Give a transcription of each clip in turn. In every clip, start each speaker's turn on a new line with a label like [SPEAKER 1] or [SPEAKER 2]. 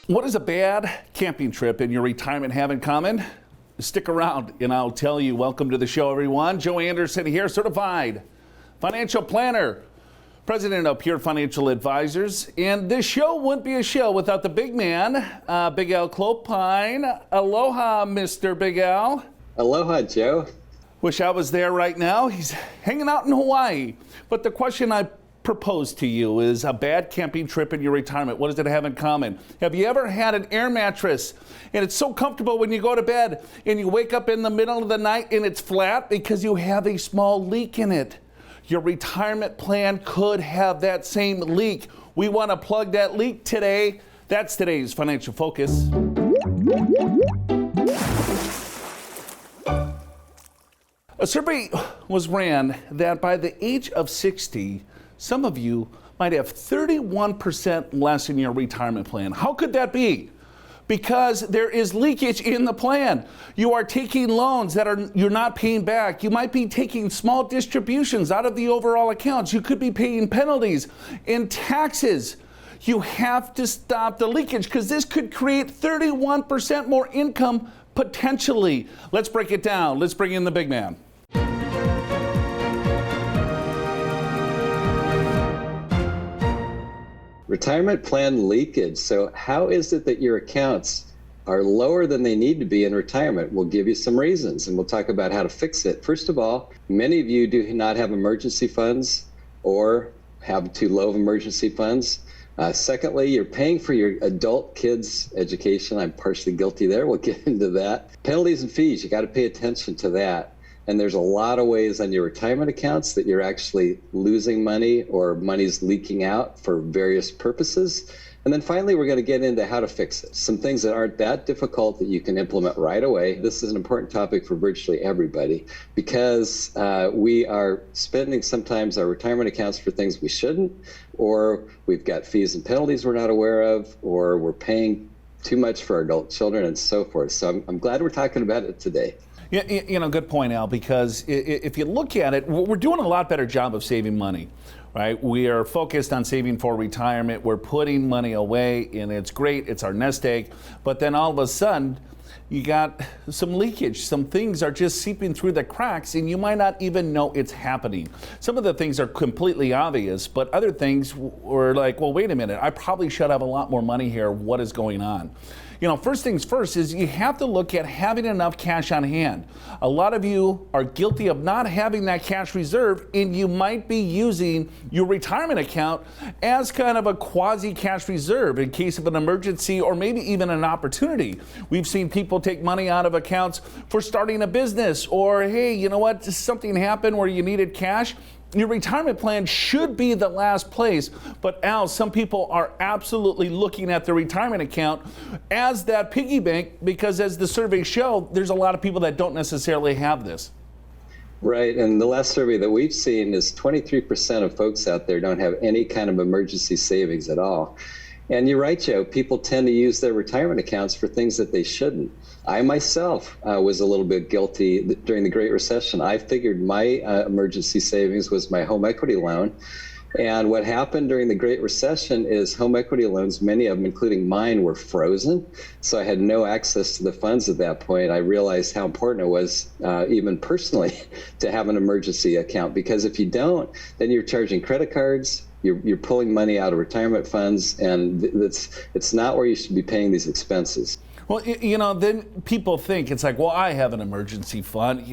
[SPEAKER 1] What does a bad camping trip in your retirement have in common? Stick around and I'll tell you. Welcome to the show, everyone. Joe Anderson here, certified financial planner, president of Pure Financial Advisors. And this show wouldn't be a show without the big man, Big Al Clopine. Aloha, Mr. Big Al.
[SPEAKER 2] Aloha, Joe.
[SPEAKER 1] Wish I was there right now. He's hanging out in Hawaii. But the question I propose to you is a bad camping trip in your retirement. What does it have in common? Have you ever had an air mattress and it's so comfortable when you go to bed and you wake up in the middle of the night and it's flat because you have a small leak in it? Your retirement plan could have that same leak. We want to plug that leak today. That's today's Financial Focus. A survey was ran that by the age of 60, some of you might have 31% less in your retirement plan. How could that be? Because there is leakage in the plan. You are taking loans that you're not paying back. You might be taking small distributions out of the overall accounts. You could be paying penalties and taxes. You have to stop the leakage because this could create 31% more income potentially. Let's break it down. Let's bring in the big man.
[SPEAKER 2] Retirement plan leakage. So how is it that your accounts are lower than they need to be in retirement? We'll give you some reasons and we'll talk about how to fix it. First of all, many of you do not have emergency funds or have too low of emergency funds. Secondly, you're paying for your adult kids' education. I'm partially guilty there. We'll get into that. Penalties and fees, you got to pay attention to that. And there's a lot of ways on your retirement accounts that you're actually losing money or money's leaking out for various purposes. And then finally, we're going to get into how to fix it. Some things that aren't that difficult that you can implement right away. This is an important topic for virtually everybody because we are spending sometimes our retirement accounts for things we shouldn't, or we've got fees and penalties we're not aware of, or we're paying too much for our adult children and so forth. So I'm glad we're talking about it today.
[SPEAKER 1] Yeah, good point, Al, because if you look at it, we're doing a lot better job of saving money, right? We are focused on saving for retirement. We're putting money away, and it's great. It's our nest egg. But then all of a sudden, you got some leakage. Some things are just seeping through the cracks, and you might not even know it's happening. Some of the things are completely obvious, but other things were like, well, wait a minute. I probably should have a lot more money here. What is going on? First things first is you have to look at having enough cash on hand. A lot of you are guilty of not having that cash reserve, and you might be using your retirement account as kind of a quasi cash reserve in case of an emergency or maybe even an opportunity. We've seen people take money out of accounts for starting a business, or hey, you know what, something happened where you needed cash. Your retirement plan should be the last place, but Al, some people are absolutely looking at their retirement account as that piggy bank because as the surveys show, there's a lot of people that don't necessarily have this.
[SPEAKER 2] Right, and the last survey that we've seen is 23% of folks out there don't have any kind of emergency savings at all. And you're right, Joe, people tend to use their retirement accounts for things that they shouldn't. I myself was a little bit guilty during the Great Recession. I figured my emergency savings was my home equity loan. And what happened during the Great Recession is home equity loans, many of them, including mine, were frozen. So I had no access to the funds at that point. I realized how important it was, even personally, to have an emergency account. Because if you don't, then you're charging credit cards, you're pulling money out of retirement funds, and it's not where you should be paying these expenses.
[SPEAKER 1] Well, then people think it's like, well, I have an emergency fund,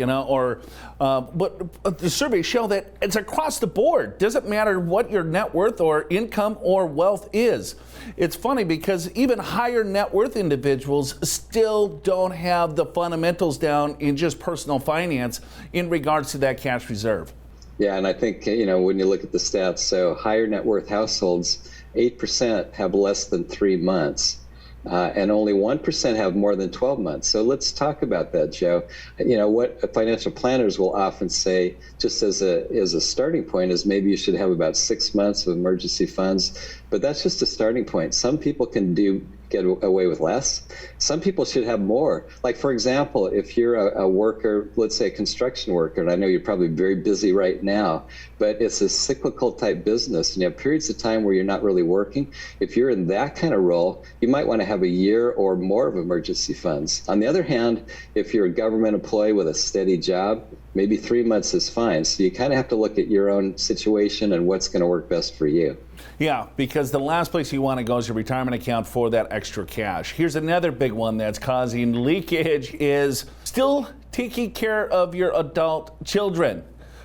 [SPEAKER 1] but the surveys show that it's across the board. Doesn't matter what your net worth or income or wealth is. It's funny because even higher net worth individuals still don't have the fundamentals down in just personal finance in regards to that cash reserve.
[SPEAKER 2] Yeah, and I think, when you look at the stats, so higher net worth households, 8% have less than 3 months. And only 1% have more than 12 months. So let's talk about that, Joe. What financial planners will often say, just as a starting point, is maybe you should have about 6 months of emergency funds. But that's just a starting point. Some people can do get away with less. Some people should have more. Like, for example, if you're a worker, let's say a construction worker, and I know you're probably very busy right now, but it's a cyclical type business and you have periods of time where you're not really working. If you're in that kind of role, you might want to have a year or more of emergency funds. On the other hand, if you're a government employee with a steady job, maybe 3 months is fine. So you kind of have to look at your own situation and what's going to work best for you.
[SPEAKER 1] Yeah, because the last place you want to go is your retirement account for that extra cash. Here's another big one that's causing leakage is still taking care of your adult children.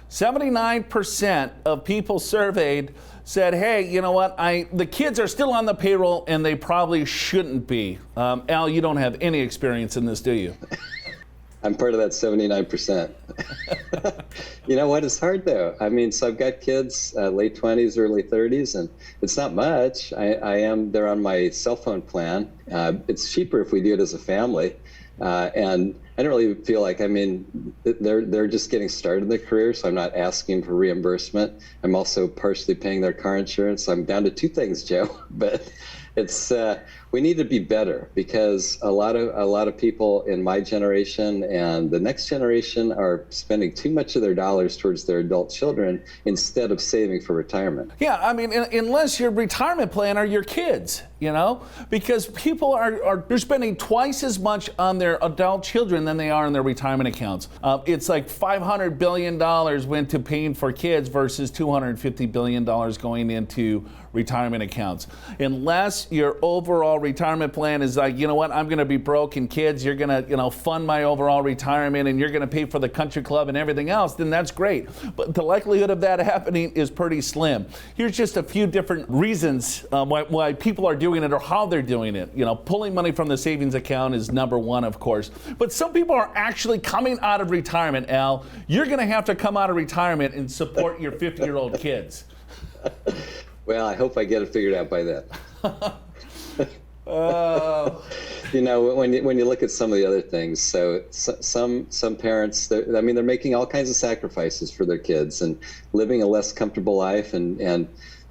[SPEAKER 1] 79% of people surveyed said, hey, you know what, the kids are still on the payroll and they probably shouldn't be. Al, you don't have any experience in this, do you?
[SPEAKER 2] I'm part of that 79%. You know what? It's hard though. I mean, so I've got kids, late 20s, early 30s, and it's not much. They're on my cell phone plan. It's cheaper if we do it as a family. And I don't really feel like, they're just getting started in their career, so I'm not asking for reimbursement. I'm also partially paying their car insurance. So I'm down to two things, Joe, but it's, we need to be better because a lot of people in my generation and the next generation are spending too much of their dollars towards their adult children instead of saving for retirement.
[SPEAKER 1] Yeah, I mean, unless your retirement plan are your kids, you know, because people they're spending twice as much on their adult children than they are in their retirement accounts. It's like $500 billion went to paying for kids versus $250 billion going into retirement accounts. Unless your overall retirement plan is like, you know what, I'm going to be broke and kids, you're going to, fund my overall retirement and you're going to pay for the country club and everything else, then that's great. But the likelihood of that happening is pretty slim. Here's just a few different reasons why people are doing it or how they're doing it. You know, pulling money from the savings account is number one, of course. But some people are actually coming out of retirement, Al. You're going to have to come out of retirement and support your 50-year-old kids.
[SPEAKER 2] Well, I hope I get it figured out by then. You know, when you look at some of the other things, so some parents, they're making all kinds of sacrifices for their kids and living a less comfortable life, and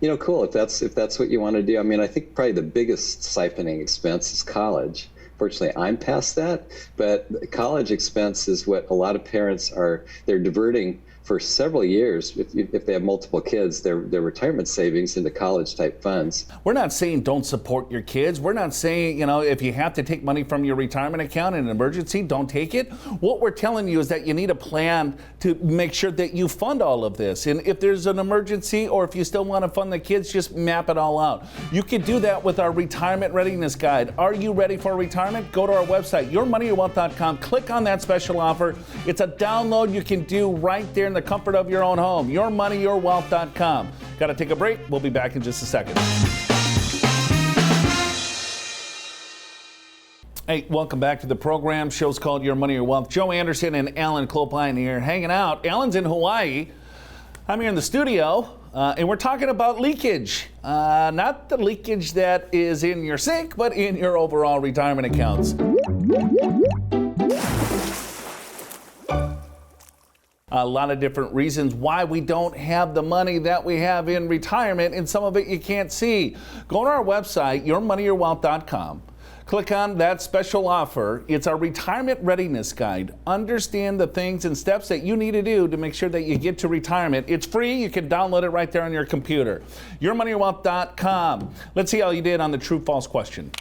[SPEAKER 2] you know, cool if that's what you want to do. I mean, I think probably the biggest siphoning expense is college. Fortunately, I'm past that, but college expense is what a lot of parents they're diverting for several years, if they have multiple kids, their retirement savings into college type funds.
[SPEAKER 1] We're not saying don't support your kids. We're not saying, if you have to take money from your retirement account in an emergency, don't take it. What we're telling you is that you need a plan to make sure that you fund all of this. And if there's an emergency or if you still want to fund the kids, just map it all out. You can do that with our retirement readiness guide. Are you ready for retirement? Go to our website, yourmoneyyourwealth.com. Click on that special offer. It's a download you can do right there in the comfort of your own home. Yourmoneyyourwealth.com. Got to take a break. We'll be back in just a second. Hey, welcome back to the program. Show's called Your Money, Your Wealth. Joe Anderson and Alan Clopine here hanging out. Alan's in Hawaii. I'm here in the studio, and we're talking about leakage. Not the leakage that is in your sink, but in your overall retirement accounts. A lot of different reasons why we don't have the money that we have in retirement, and some of it you can't see. Go to our website, yourmoneyyourwealth.com. Click on that special offer. It's our retirement readiness guide. Understand the things and steps that you need to do to make sure that you get to retirement. It's free. You can download it right there on your computer. Yourmoneyyourwealth.com. Let's see how you did on the true-false question.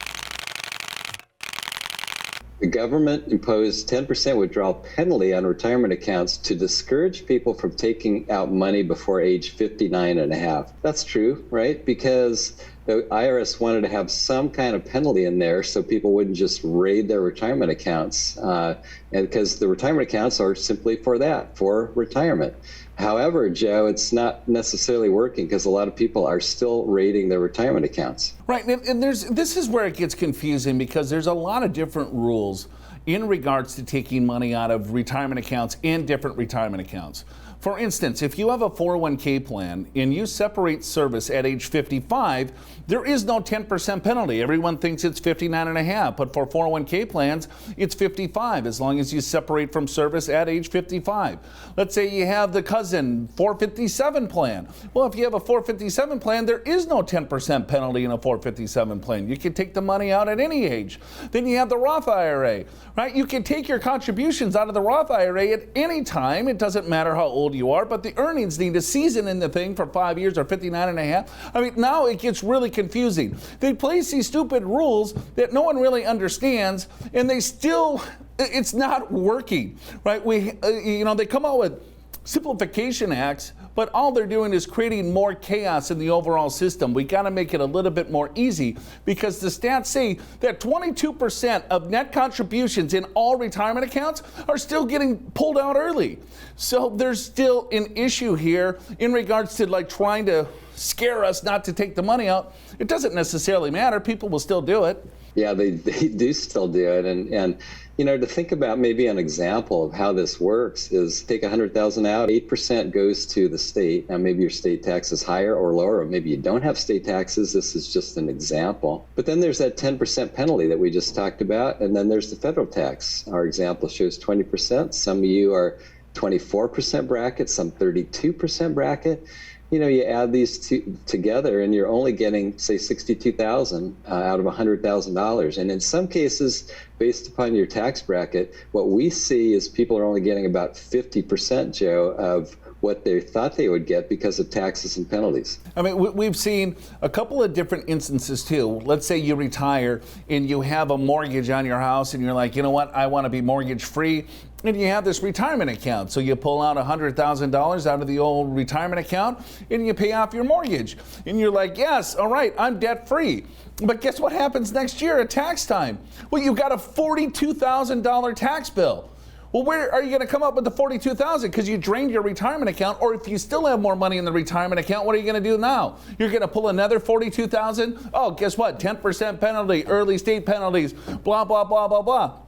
[SPEAKER 2] The government imposed 10% withdrawal penalty on retirement accounts to discourage people from taking out money before age 59 and a half. That's true, right? Because the IRS wanted to have some kind of penalty in there so people wouldn't just raid their retirement accounts. And because the retirement accounts are simply for that, for retirement. However, Joe, it's not necessarily working because a lot of people are still raiding their retirement accounts.
[SPEAKER 1] Right, and this is where it gets confusing because there's a lot of different rules in regards to taking money out of retirement accounts and different retirement accounts. For instance, if you have a 401k plan and you separate service at age 55, there is no 10% penalty. Everyone thinks it's 59.5, but for 401k plans, it's 55 as long as you separate from service at age 55. Let's say you have the cousin 457 plan. Well, if you have a 457 plan, there is no 10% penalty in a 457 plan. You can take the money out at any age. Then you have the Roth IRA, right? You can take your contributions out of the Roth IRA at any time. It doesn't matter how old you are, but the earnings need to season in the thing for 5 years or 59.5. I mean, now it gets really confusing. They place these stupid rules that no one really understands, and it's not working, right? They come out with simplification acts, but all they're doing is creating more chaos in the overall system. We got to make it a little bit more easy, because the stats say that 22% of net contributions in all retirement accounts are still getting pulled out early. So there's still an issue here in regards to like trying to scare us not to take the money out. It doesn't necessarily matter. People will still do it.
[SPEAKER 2] Yeah, they do still do it. And to think about maybe an example of how this works is take 100,000 out, 8% goes to the state. Now, maybe your state tax is higher or lower, or maybe you don't have state taxes. This is just an example. But then there's that 10% penalty that we just talked about. And then there's the federal tax. Our example shows 20%. Some of you are 24% bracket, some 32% bracket. You add these two together and you're only getting, say, $62,000 out of $100,000. And in some cases, based upon your tax bracket, what we see is people are only getting about 50%, Joe, of what they thought they would get because of taxes and penalties.
[SPEAKER 1] I mean, we've seen a couple of different instances too. Let's say you retire and you have a mortgage on your house and you're like, you know what, I want to be mortgage free. And you have this retirement account. So you pull out $100,000 out of the old retirement account and you pay off your mortgage. And you're like, yes, all right, I'm debt free. But guess what happens next year at tax time? Well, you've got a $42,000 tax bill. Well, where are you going to come up with the $42,000? Because you drained your retirement account. Or if you still have more money in the retirement account, what are you going to do now? You're going to pull another $42,000? Oh, guess what? 10% penalty, early state penalties, blah, blah, blah, blah, blah.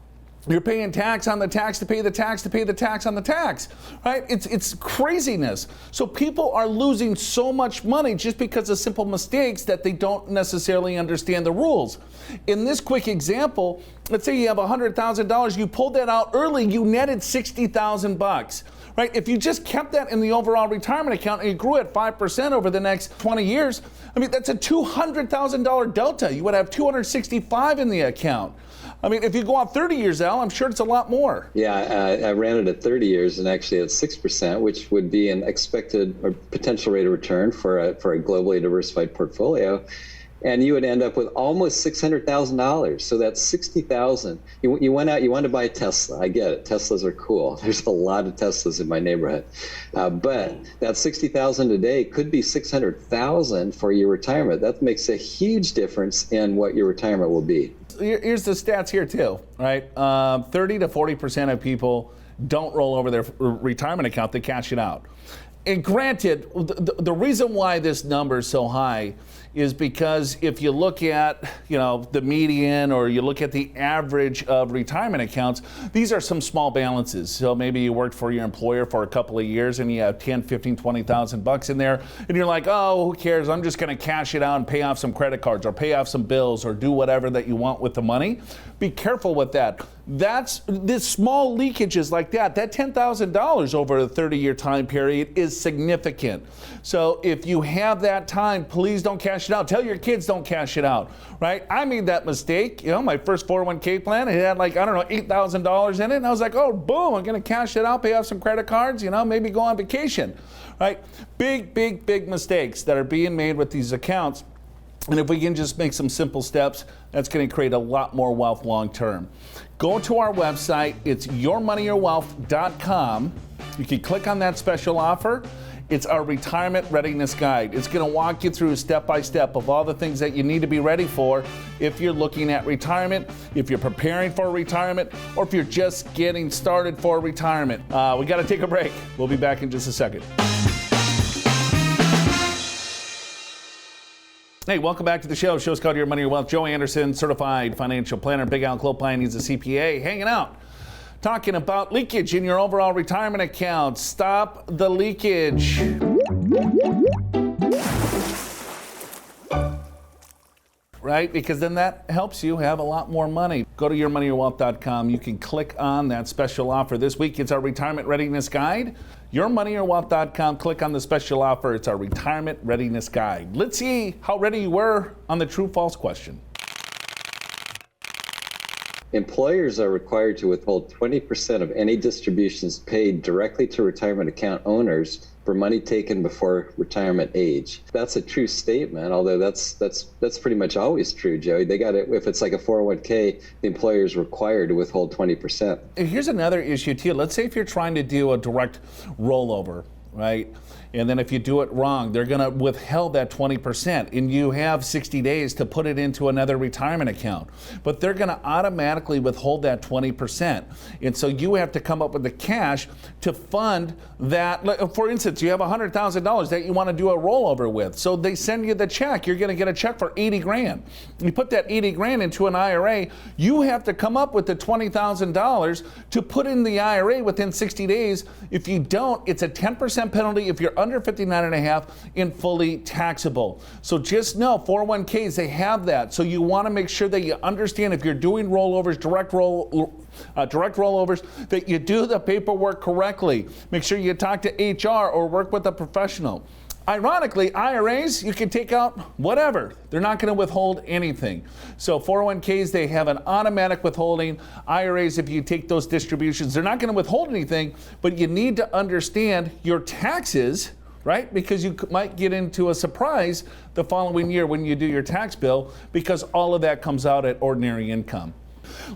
[SPEAKER 1] You're paying tax on the tax to pay the tax to pay the tax on the tax, right? It's craziness. So people are losing so much money just because of simple mistakes that they don't necessarily understand the rules. In this quick example, let's say you have $100,000, you pulled that out early, you netted $60,000. Right? If you just kept that in the overall retirement account and you grew at 5% over the next 20 years, I mean, that's a $200,000 delta. You would have $265,000 in the account. I mean, if you go out 30 years, Al, I'm sure it's a lot more.
[SPEAKER 2] Yeah, I ran it at 30 years and actually at 6%, which would be an expected or potential rate of return for a globally diversified portfolio. And you would end up with almost $600,000. So that's $60,000. You went out, you wanted to buy a Tesla. I get it. Teslas are cool. There's a lot of Teslas in my neighborhood. But that $60,000 today could be $600,000 for your retirement. That makes a huge difference in what your retirement will be.
[SPEAKER 1] Here's the stats here too, right? 30 to 40% of people don't roll over their retirement account, they cash it out. And granted, the reason why this number is so high is because if you look at, the median or you look at the average of retirement accounts, these are some small balances. So maybe you worked for your employer for a couple of years and you have 10, 15, 20,000 bucks in there and you're like, oh, who cares? I'm just going to cash it out and pay off some credit cards or pay off some bills or do whatever that you want with the money. Be careful with that. This small leakages like that $10,000 over a 30-year time period is significant. So if you have that time, please don't cash it out. Tell your kids don't cash it out, right? I made that mistake. My first 401k plan, it had $8,000 in it. And I was like, oh, boom, I'm going to cash it out, pay off some credit cards, maybe go on vacation, right? Big, big, big mistakes that are being made with these accounts. And if we can just make some simple steps, that's going to create a lot more wealth long term. Go to our website. It's yourmoneyyourwealth.com. You can click on that special offer. It's our retirement readiness guide. It's going to walk you through step by step of all the things that you need to be ready for if you're looking at retirement, if you're preparing for retirement, or if you're just getting started for retirement. We got to take a break. We'll be back in just a second. Hey, welcome back to the show. The show's called Your Money, Your Wealth. Joe Anderson, certified financial planner. Big Al Clopine, he's a CPA, hanging out, talking about leakage in your overall retirement account. Stop the leakage. Right? Because then that helps you have a lot more money. Go to yourmoneyyourwealth.com. You can click on that special offer. This week, it's our retirement readiness guide. Yourmoneyyourwealth.com. Click on the special offer. It's our retirement readiness guide. Let's see how ready you were on the true-false question.
[SPEAKER 2] Employers are required to withhold 20% of any distributions paid directly to retirement account owners for money taken before retirement age. That's a true statement, although that's pretty much always true, Joey. They got it. If it's like a 401k, the employer is required to withhold 20%.
[SPEAKER 1] Here's another issue too. Let's say if you're trying to do a direct rollover, right? And then if you do it wrong, they're going to withhold that 20%, and you have 60 days to put it into another retirement account. But they're going to automatically withhold that 20. And so you have to come up with the cash to fund that. For instance, you have $100,000 that you want to do a rollover with. So they send you the check. You're going to get a check for 80 grand. You put that 80 grand into an IRA. You have to come up with the $20,000 to put in the IRA within 60 days. If you don't, it's a 10% penalty if you're under 59.5 and fully taxable. So just know 401ks, they have that. So you want to make sure that you understand if you're doing rollovers, direct rollovers, that you do the paperwork correctly. Make sure you talk to HR or work with a professional. Ironically, IRAs, you can take out whatever. They're not going to withhold anything. So 401ks, they have an automatic withholding. IRAs, if you take those distributions, they're not going to withhold anything, but you need to understand your taxes, right? Because you might get into a surprise the following year when you do your tax bill, because all of that comes out at ordinary income.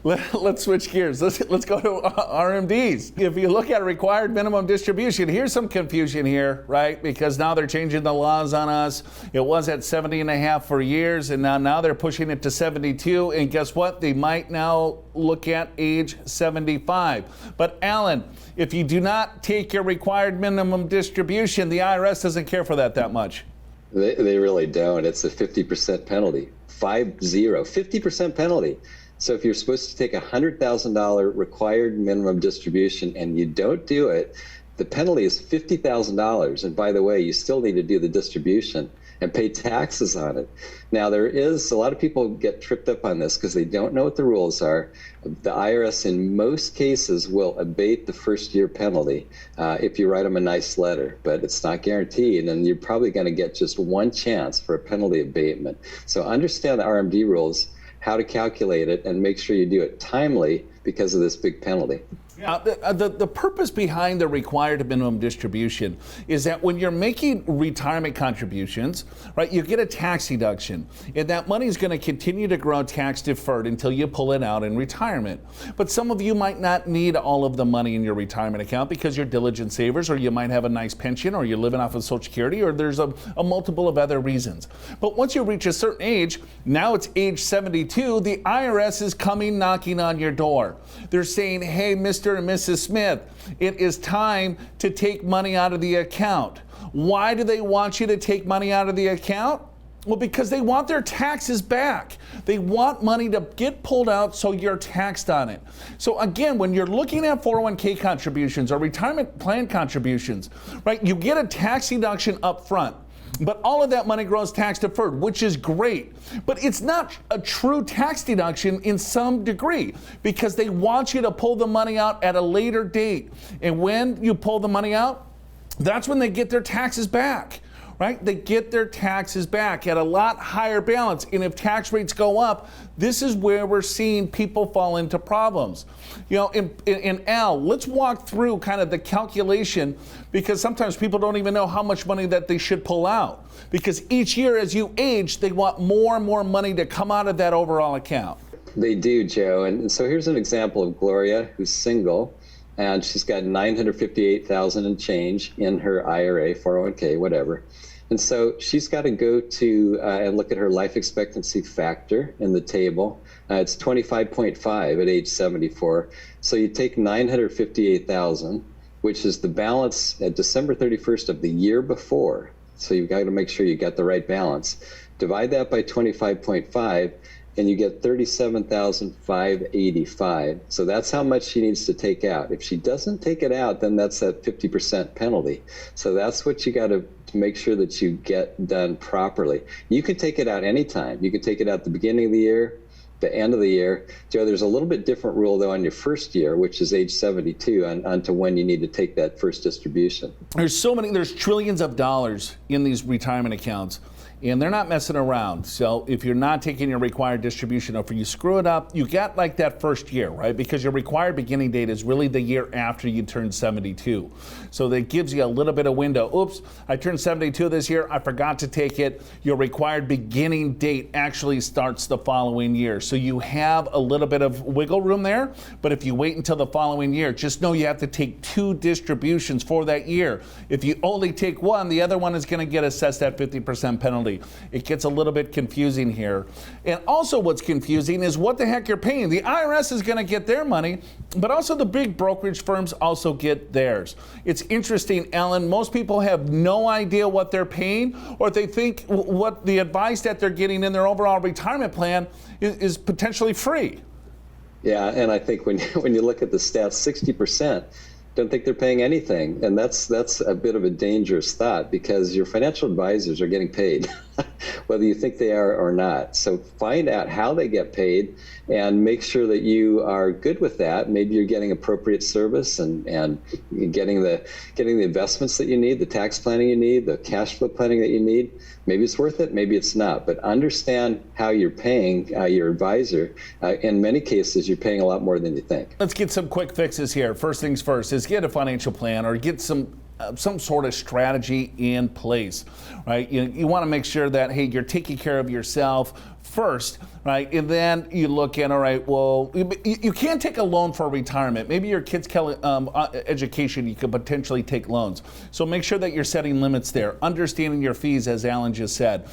[SPEAKER 1] Let's switch gears. Let's go to RMDs. If you look at required minimum distribution, here's some confusion here, right? Because now they're changing the laws on us. It was at 70.5 for years, and now they're pushing it to 72. And guess what? They might now look at age 75. But Alan, if you do not take your required minimum distribution, the IRS doesn't care for that much.
[SPEAKER 2] They really don't. It's a 50% penalty. 50% penalty. So if you're supposed to take a $100,000 required minimum distribution and you don't do it, the penalty is $50,000. And by the way, you still need to do the distribution and pay taxes on it. Now, there is a lot of people get tripped up on this because they don't know what the rules are. The IRS in most cases will abate the first year penalty if you write them a nice letter, but it's not guaranteed, and you're probably going to get just one chance for a penalty abatement. So understand the RMD rules, how to calculate it, and make sure you do it timely because of this big penalty.
[SPEAKER 1] The purpose behind the required minimum distribution is that when you're making retirement contributions, right, you get a tax deduction, and that money is going to continue to grow tax deferred until you pull it out in retirement. But some of you might not need all of the money in your retirement account because you're diligent savers, or you might have a nice pension, or you're living off of Social Security, or there's a multiple of other reasons. But once you reach a certain age, now it's age 72, the IRS is coming knocking on your door. They're saying, hey, Mr. and Mrs. Smith, it is time to take money out of the account. Why do they want you to take money out of the account? Well, because they want their taxes back. They want money to get pulled out so you're taxed on it. So again, when you're looking at 401k contributions or retirement plan contributions, right, you get a tax deduction up front. But all of that money grows tax deferred, which is great. But it's not a true tax deduction in some degree because they want you to pull the money out at a later date. And when you pull the money out, that's when they get their taxes back. Right? They get their taxes back at a lot higher balance. And if tax rates go up, this is where we're seeing people fall into problems. You know, in Al, let's walk through kind of the calculation, because sometimes people don't even know how much money that they should pull out. Because each year as you age, they want more and more money to come out of that overall account.
[SPEAKER 2] They do, Joe. And so here's an example of Gloria, who's single, and she's got $958,000 and change in her IRA, 401k, whatever. And so she's got to go to and look at her life expectancy factor in the table. It's 25.5 at age 74. So you take 958,000, which is the balance at December 31st of the year before. So you've got to make sure you got the right balance. Divide that by 25.5, and you get $37,585. So that's how much she needs to take out. If she doesn't take it out, then that's that 50% penalty. So that's what you got to make sure that you get done properly. You can take it out anytime. You can take it out at the beginning of the year, the end of the year. Joe, there's a little bit different rule though on your first year, which is age 72, onto when you need to take that first distribution.
[SPEAKER 1] There's trillions of dollars in these retirement accounts, and they're not messing around. So if you're not taking your required distribution, or if you screw it up, you get like that first year, right? Because your required beginning date is really the year after you turn 72. So that gives you a little bit of window. Oops, I turned 72 this year, I forgot to take it. Your required beginning date actually starts the following year. So you have a little bit of wiggle room there, but if you wait until the following year, just know you have to take 2 distributions for that year. If you only take one, the other one is going to get assessed at 50% penalty. It gets a little bit confusing here. And also what's confusing is what the heck you're paying. The IRS is going to get their money, but also the big brokerage firms also get theirs. It's interesting, Alan, most people have no idea what they're paying, or they think what the advice that they're getting in their overall retirement plan is potentially free.
[SPEAKER 2] Yeah, and I think when you look at the stats, 60% don't think they're paying anything. And that's a bit of a dangerous thought, because your financial advisors are getting paid, whether you think they are or not. So find out how they get paid and make sure that you are good with that. Maybe you're getting appropriate service and getting the investments that you need, the tax planning you need, the cash flow planning that you need. Maybe it's worth it, maybe it's not. But understand how you're paying your advisor. In many cases, you're paying a lot more than you think.
[SPEAKER 1] Let's get some quick fixes here. First things first is get a financial plan, or get some sort of strategy in place, right? You want to make sure that, hey, you're taking care of yourself first, right? And then you look at, all right, well, you can't take a loan for retirement. Maybe your kid's education, you could potentially take loans. So make sure that you're setting limits there, understanding your fees, as Alan just said.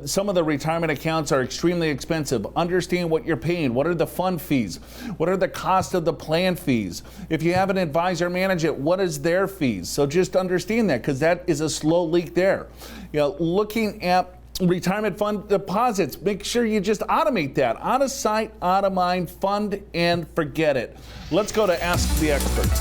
[SPEAKER 1] Some of the retirement accounts are extremely expensive. Understand what you're paying. What are the fund fees? What are the cost of the plan fees? If you have an advisor manage it, what is their fees? So just understand that, because that is a slow leak there. Looking at retirement fund deposits, make sure you just automate that. Out of sight, out of mind, fund and forget it. Let's go to Ask the Experts.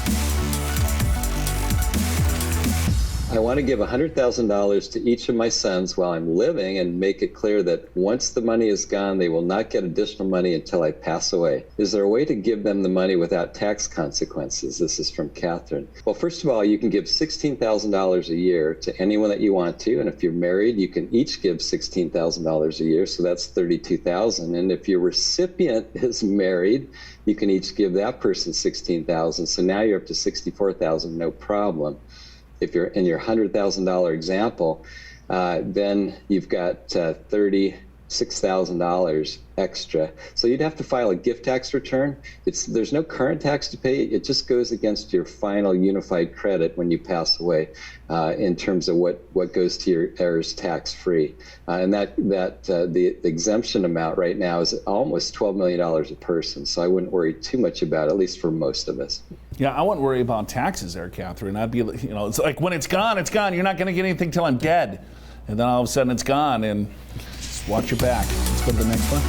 [SPEAKER 2] I want to give $100,000 to each of my sons while I'm living, and make it clear that once the money is gone, they will not get additional money until I pass away. Is there a way to give them the money without tax consequences? This is from Catherine. Well, first of all, you can give $16,000 a year to anyone that you want to. And if you're married, you can each give $16,000 a year. So that's $32,000. And if your recipient is married, you can each give that person $16,000. So now you're up to $64,000, no problem. If you're in your $100,000 example, then you've got $36,000 extra. So you'd have to file a gift tax return. There's no current tax to pay. It just goes against your final unified credit when you pass away, in terms of what goes to your heirs tax-free. And the exemption amount right now is almost $12 million a person. So I wouldn't worry too much about it, at least for most of us.
[SPEAKER 1] Yeah, I wouldn't worry about taxes there, Catherine. I'd be, it's like when it's gone, it's gone. You're not going to get anything till I'm dead. And then all of a sudden it's gone, and just watch your back. Let's go to the next one.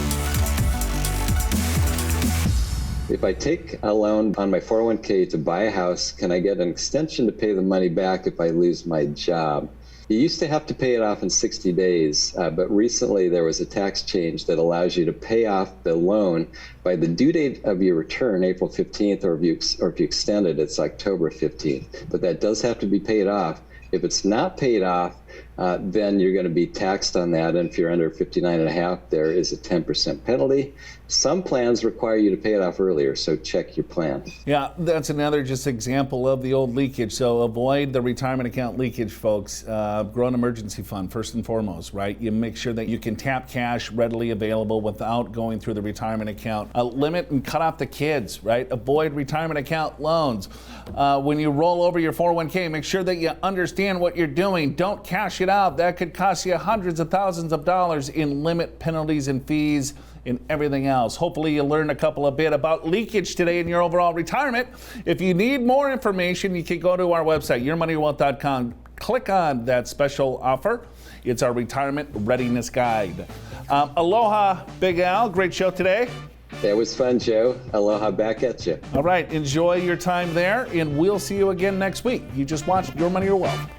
[SPEAKER 2] If I take a loan on my 401k to buy a house, can I get an extension to pay the money back if I lose my job? You used to have to pay it off in 60 days, but recently there was a tax change that allows you to pay off the loan by the due date of your return, April 15th, or if you extend it, it's October 15th. But that does have to be paid off. If it's not paid off, then you're going to be taxed on that. And if you're under 59.5, there is a 10% penalty. Some plans require you to pay it off earlier, so check your plan.
[SPEAKER 1] Yeah, that's another just example of the old leakage. So avoid the retirement account leakage, folks. Grow an emergency fund, first and foremost, right? You make sure that you can tap cash readily available without going through the retirement account. Limit and cut off the kids, right? Avoid retirement account loans. When you roll over your 401k, make sure that you understand what you're doing. Don't cash it out. That could cost you hundreds of thousands of dollars in limit penalties and fees and everything else. Hopefully you learned a couple of bit about leakage today in your overall retirement. If you need more information, you can go to our website, yourmoneywealth.com. click on that special offer. It's our retirement readiness guide. Aloha, Big Al. Great show today.
[SPEAKER 2] It was fun, Joe. Aloha back at you.
[SPEAKER 1] All right, enjoy your time there, and we'll see you again next week. You just watched Your Money, Your Wealth.